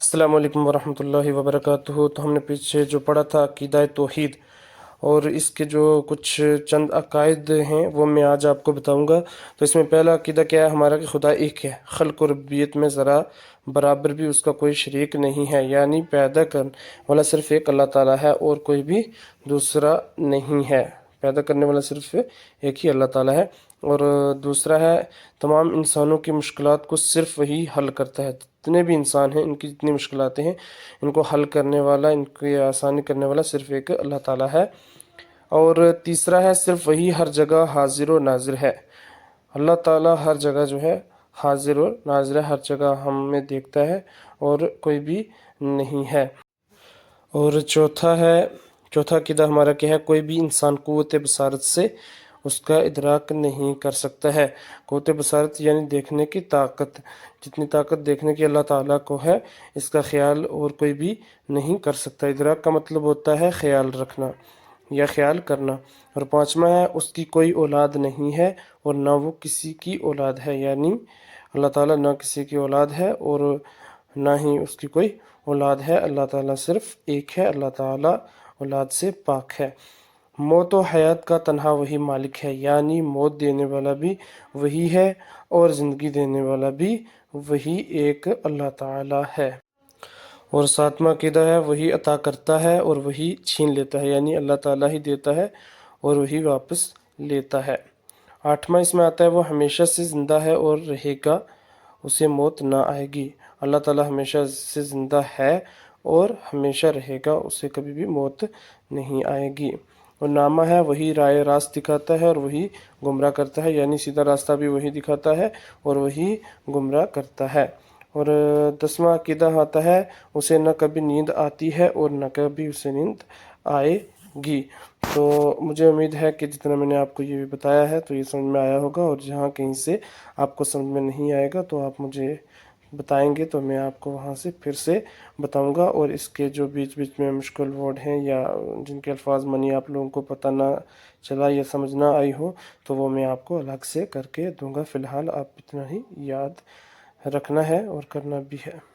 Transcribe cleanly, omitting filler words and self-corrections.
السلام علیکم ورحمۃ اللہ وبرکاتہ۔ تو ہم نے پیچھے جو پڑھا تھا عقیدہ توحید، اور اس کے جو کچھ چند عقائد ہیں وہ میں آج آپ کو بتاؤں گا۔ تو اس میں پہلا عقیدہ کیا ہے ہمارا کہ خدا ایک ہے، خلق و ربوبیت میں ذرا برابر بھی اس کا کوئی شریک نہیں ہے، یعنی پیدا کرنے والا صرف ایک اللہ تعالیٰ ہے اور کوئی بھی دوسرا نہیں ہے۔ پیدا کرنے والا صرف ایک ہی اللہ تعالیٰ ہے۔ اور دوسرا ہے تمام انسانوں کی مشکلات کو صرف وہی حل کرتا ہے۔ جتنے بھی انسان ہیں، ان کی جتنی مشکلاتیں ہیں، ان کو حل کرنے والا، ان کی آسانی کرنے والا صرف ایک اللہ تعالیٰ ہے۔ اور تیسرا ہے صرف وہی ہر جگہ حاضر و ناظر ہے۔ اللہ تعالیٰ ہر جگہ جو ہے حاضر و ناظر ہے، ہر جگہ ہمیں دیکھتا ہے اور کوئی بھی نہیں ہے۔ اور چوتھا عقیدہ ہمارا کیا ہے، کوئی بھی انسان قوت بصارت سے اس کا ادراک نہیں کر سکتا ہے۔ قوت بصارت یعنی دیکھنے کی طاقت، جتنی طاقت دیکھنے کی اللہ تعالیٰ کو ہے، اس کا خیال اور کوئی بھی نہیں کر سکتا۔ ادراک کا مطلب ہوتا ہے خیال رکھنا یا خیال کرنا۔ اور پانچواں ہے اس کی کوئی اولاد نہیں ہے اور نہ وہ کسی کی اولاد ہے، یعنی اللہ تعالیٰ نہ کسی کی اولاد ہے اور نہ ہی اس کی کوئی اولاد ہے۔ اللہ تعالیٰ صرف ایک ہے، اللہ تعالیٰ اولاد سے پاک ہے۔ موت و حیات کا تنہا وہی مالک ہے، یعنی موت دینے والا بھی وہی ہے اور زندگی دینے والا بھی وہی ایک اللہ تعالیٰ ہے۔ اور ساتواں عقیدہ ہے وہی عطا کرتا ہے اور وہی چھین لیتا ہے، یعنی اللہ تعالیٰ ہی دیتا ہے اور وہی واپس لیتا ہے۔ آٹھواں اس میں آتا ہے وہ ہمیشہ سے زندہ ہے اور رہے گا، اسے موت نہ آئے گی۔ اللہ تعالیٰ ہمیشہ سے زندہ ہے اور ہمیشہ رہے گا، اسے کبھی بھی موت نہیں آئے گی۔ اور نامہ ہے وہی رائے راست دکھاتا ہے اور وہی گمراہ کرتا ہے، یعنی سیدھا راستہ بھی وہی دکھاتا ہے اور وہی گمراہ کرتا ہے۔ اور دسواں عقیدہ آتا ہے اسے نہ کبھی نیند آتی ہے اور نہ کبھی اسے نیند آئے گی۔ تو مجھے امید ہے کہ جتنا میں نے آپ کو یہ بھی بتایا ہے تو یہ سمجھ میں آیا ہوگا، اور جہاں کہیں سے آپ کو سمجھ میں نہیں آئے گا تو آپ مجھے بتائیں گے تو میں آپ کو وہاں سے پھر سے بتاؤں گا۔ اور اس کے جو بیچ بیچ میں مشکل ورڈ ہیں یا جن کے الفاظ معنی آپ لوگوں کو پتہ نہ چلا یا سمجھ نہ آئی ہو تو وہ میں آپ کو الگ سے کر کے دوں گا۔ فی الحال آپ اتنا ہی یاد رکھنا ہے اور کرنا بھی ہے۔